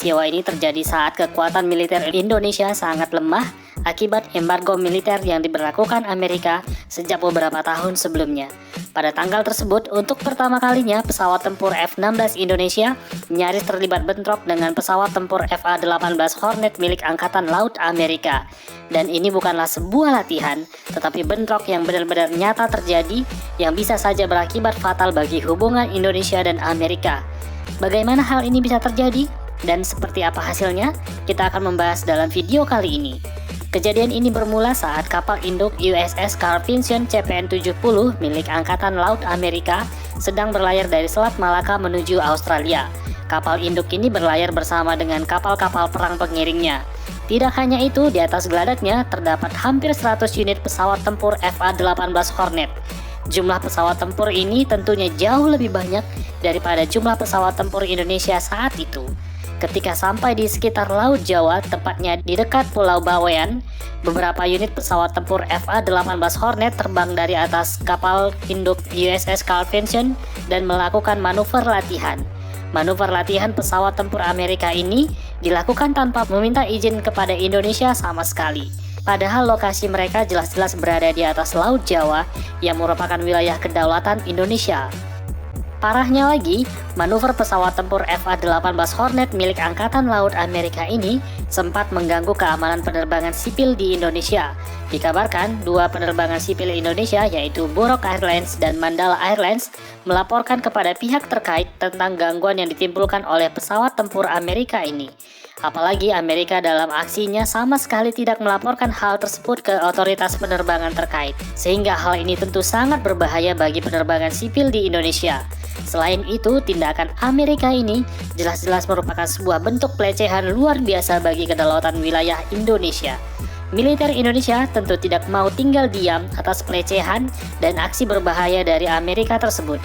Peristiwa ini terjadi saat kekuatan militer Indonesia sangat lemah akibat embargo militer yang diberlakukan Amerika sejak beberapa tahun sebelumnya. Pada tanggal tersebut, untuk pertama kalinya pesawat tempur F-16 Indonesia nyaris terlibat bentrok dengan pesawat tempur FA-18 Hornet milik Angkatan Laut Amerika. Dan ini bukanlah sebuah latihan, tetapi bentrok yang benar-benar nyata terjadi yang bisa saja berakibat fatal bagi hubungan Indonesia dan Amerika. Bagaimana hal ini bisa terjadi? Dan seperti apa hasilnya? Kita akan membahas dalam video kali ini. Kejadian ini bermula saat kapal induk USS Carl Vinson CVN-70 milik Angkatan Laut Amerika sedang berlayar dari Selat Malaka menuju Australia. Kapal induk ini berlayar bersama dengan kapal-kapal perang pengiringnya. Tidak hanya itu, di atas geladaknya terdapat hampir 100 unit pesawat tempur FA-18 Hornet. Jumlah pesawat tempur ini tentunya jauh lebih banyak daripada jumlah pesawat tempur Indonesia saat itu. Ketika sampai di sekitar Laut Jawa, tepatnya di dekat Pulau Bawean, beberapa unit pesawat tempur FA-18 Hornet terbang dari atas kapal induk USS Carl Vinson dan melakukan manuver latihan. Manuver latihan pesawat tempur Amerika ini dilakukan tanpa meminta izin kepada Indonesia sama sekali. Padahal lokasi mereka jelas-jelas berada di atas Laut Jawa yang merupakan wilayah kedaulatan Indonesia. Parahnya lagi, manuver pesawat tempur FA-18 Hornet milik Angkatan Laut Amerika ini sempat mengganggu keamanan penerbangan sipil di Indonesia. Dikabarkan, dua penerbangan sipil Indonesia yaitu Burok Airlines dan Mandala Airlines melaporkan kepada pihak terkait tentang gangguan yang ditimbulkan oleh pesawat tempur Amerika ini. Apalagi Amerika dalam aksinya sama sekali tidak melaporkan hal tersebut ke otoritas penerbangan terkait, sehingga hal ini tentu sangat berbahaya bagi penerbangan sipil di Indonesia. Selain itu, tindakan Amerika ini jelas-jelas merupakan sebuah bentuk pelecehan luar biasa bagi kedaulatan wilayah Indonesia. Militer Indonesia tentu tidak mau tinggal diam atas pelecehan dan aksi berbahaya dari Amerika tersebut.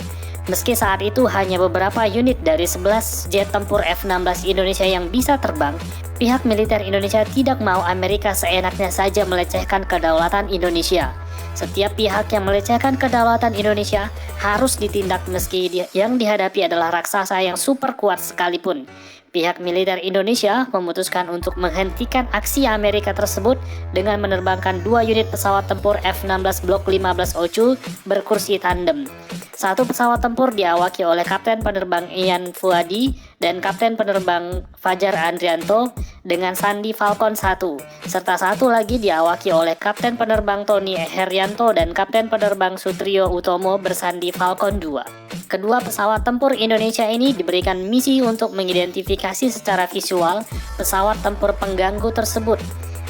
Meski saat itu hanya beberapa unit dari 11 jet tempur F-16 Indonesia yang bisa terbang, pihak militer Indonesia tidak mau Amerika seenaknya saja melecehkan kedaulatan Indonesia. Setiap pihak yang melecehkan kedaulatan Indonesia harus ditindak meski yang dihadapi adalah raksasa yang super kuat sekalipun. Pihak militer Indonesia memutuskan untuk menghentikan aksi Amerika tersebut dengan menerbangkan 2 unit pesawat tempur F-16 Block 15 Ocu berkursi tandem. Satu pesawat tempur diawaki oleh Kapten Penerbang Ian Fuadi dan Kapten Penerbang Fajar Andrianto dengan Sandi Falcon 1, serta satu lagi diawaki oleh Kapten Penerbang Tony Herianto dan Kapten Penerbang Sutrio Utomo bersandi Falcon 2. Kedua pesawat tempur Indonesia ini diberikan misi untuk mengidentifikasi secara visual pesawat tempur pengganggu tersebut.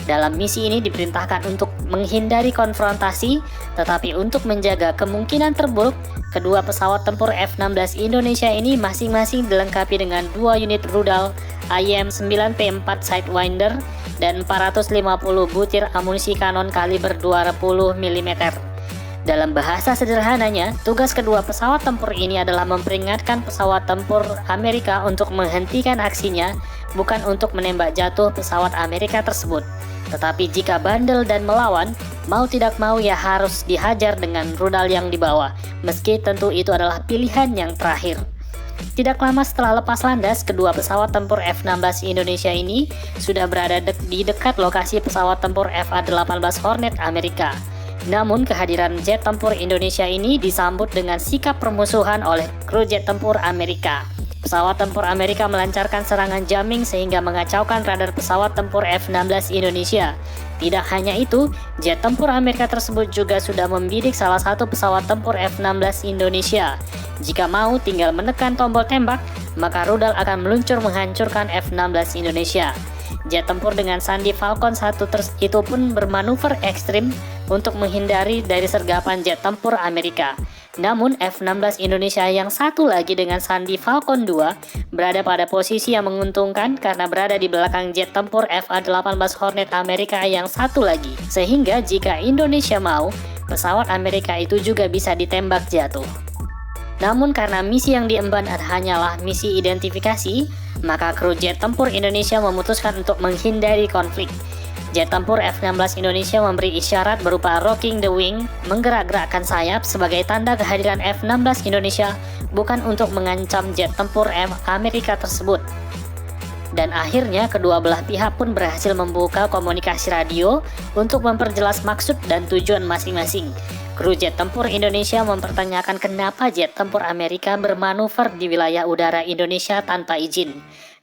Dalam misi ini diperintahkan untuk menghindari konfrontasi, tetapi untuk menjaga kemungkinan terburuk, kedua pesawat tempur F-16 Indonesia ini masing-masing dilengkapi dengan 2 unit rudal IM-9P4 Sidewinder dan 450 butir amunisi kanon kaliber 20 mm. Dalam bahasa sederhananya, tugas kedua pesawat tempur ini adalah memperingatkan pesawat tempur Amerika untuk menghentikan aksinya, bukan untuk menembak jatuh pesawat Amerika tersebut. Tetapi jika bandel dan melawan, mau tidak mau ya harus dihajar dengan rudal yang dibawa, meski tentu itu adalah pilihan yang terakhir. Tidak lama setelah lepas landas, kedua pesawat tempur F-16 Indonesia ini sudah berada di dekat lokasi pesawat tempur FA-18 Hornet Amerika. Namun kehadiran jet tempur Indonesia ini disambut dengan sikap permusuhan oleh kru jet tempur Amerika. Pesawat tempur Amerika melancarkan serangan jamming sehingga mengacaukan radar pesawat tempur F-16 Indonesia. Tidak hanya itu, jet tempur Amerika tersebut juga sudah membidik salah satu pesawat tempur F-16 Indonesia. Jika mau tinggal menekan tombol tembak, maka rudal akan meluncur menghancurkan F-16 Indonesia. Jet tempur dengan sandi Falcon 1 itu pun bermanuver ekstrim untuk menghindari dari sergapan jet tempur Amerika. Namun F-16 Indonesia yang satu lagi dengan sandi Falcon 2 berada pada posisi yang menguntungkan karena berada di belakang jet tempur FA-18 Hornet Amerika yang satu lagi. Sehingga jika Indonesia mau, pesawat Amerika itu juga bisa ditembak jatuh. Namun karena misi yang diemban hanyalah misi identifikasi, maka kru jet tempur Indonesia memutuskan untuk menghindari konflik. Jet tempur F-16 Indonesia memberi isyarat berupa rocking the wing, menggerak-gerakkan sayap sebagai tanda kehadiran F-16 Indonesia, bukan untuk mengancam jet tempur Amerika tersebut. Dan akhirnya kedua belah pihak pun berhasil membuka komunikasi radio untuk memperjelas maksud dan tujuan masing-masing. Kru jet tempur Indonesia mempertanyakan kenapa jet tempur Amerika bermanuver di wilayah udara Indonesia tanpa izin.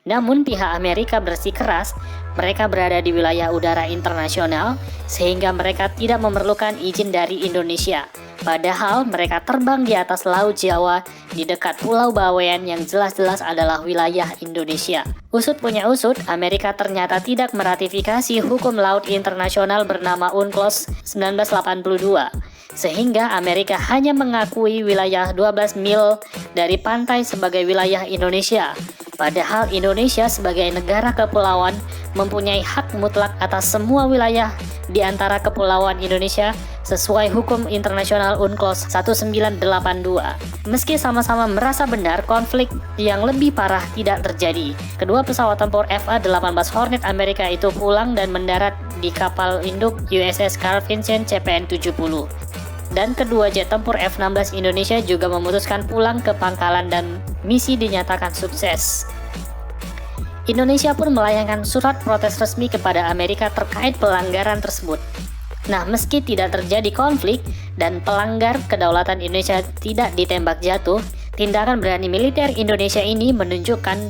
Namun pihak Amerika bersikeras mereka berada di wilayah udara internasional sehingga mereka tidak memerlukan izin dari Indonesia. Padahal mereka terbang di atas Laut Jawa di dekat Pulau Bawean yang jelas-jelas adalah wilayah Indonesia. Usut punya usut, Amerika ternyata tidak meratifikasi hukum laut internasional bernama UNCLOS 1982. Sehingga Amerika hanya mengakui wilayah 12 mil dari pantai sebagai wilayah Indonesia. Padahal Indonesia sebagai negara kepulauan mempunyai hak mutlak atas semua wilayah di antara kepulauan Indonesia sesuai hukum internasional UNCLOS 1982. Meski sama-sama merasa benar, konflik yang lebih parah tidak terjadi. Kedua pesawat tempur FA-18 Hornet Amerika itu pulang dan mendarat di kapal induk USS Carl Vinson CPN-70. Dan kedua jet tempur F-16 Indonesia juga memutuskan pulang ke pangkalan dan misi dinyatakan sukses. Indonesia pun melayangkan surat protes resmi kepada Amerika terkait pelanggaran tersebut. Nah, meski tidak terjadi konflik dan pelanggar kedaulatan Indonesia tidak ditembak jatuh, tindakan berani militer Indonesia ini menunjukkan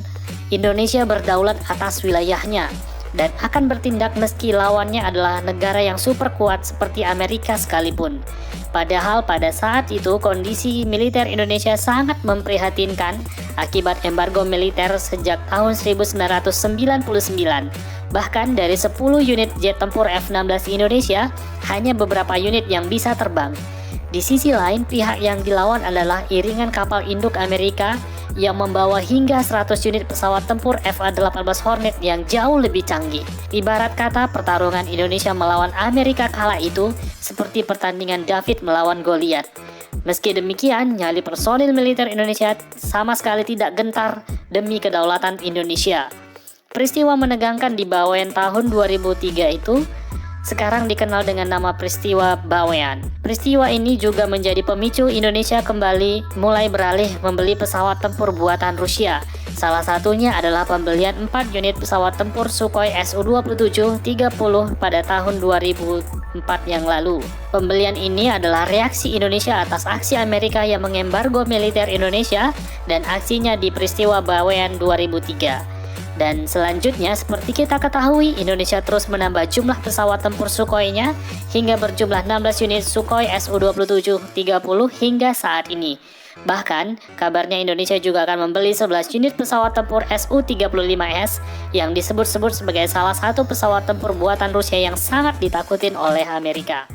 Indonesia berdaulat atas wilayahnya dan akan bertindak meski lawannya adalah negara yang super kuat seperti Amerika sekalipun. Padahal pada saat itu kondisi militer Indonesia sangat memprihatinkan akibat embargo militer sejak tahun 1999. Bahkan dari 10 unit jet tempur F-16 Indonesia, hanya beberapa unit yang bisa terbang. Di sisi lain, pihak yang dilawan adalah iringan kapal induk Amerika yang membawa hingga 100 unit pesawat tempur FA-18 Hornet yang jauh lebih canggih. Ibarat kata pertarungan Indonesia melawan Amerika kala itu seperti pertandingan David melawan Goliat. Meski demikian, nyali personil militer Indonesia sama sekali tidak gentar demi kedaulatan Indonesia. Peristiwa menegangkan di Bawean tahun 2003 itu sekarang dikenal dengan nama peristiwa Bawean. Peristiwa ini juga menjadi pemicu Indonesia kembali mulai beralih membeli pesawat tempur buatan Rusia. Salah satunya adalah pembelian 4 unit pesawat tempur Sukhoi Su-27 30 pada tahun 2004 yang lalu. Pembelian ini adalah reaksi Indonesia atas aksi Amerika yang mengembargo militer Indonesia dan aksinya di peristiwa Bawean 2003. Dan selanjutnya, seperti kita ketahui, Indonesia terus menambah jumlah pesawat tempur Sukhoi-nya hingga berjumlah 16 unit Sukhoi Su-27 30 hingga saat ini. Bahkan, kabarnya Indonesia juga akan membeli 11 unit pesawat tempur Su-35S yang disebut-sebut sebagai salah satu pesawat tempur buatan Rusia yang sangat ditakutin oleh Amerika.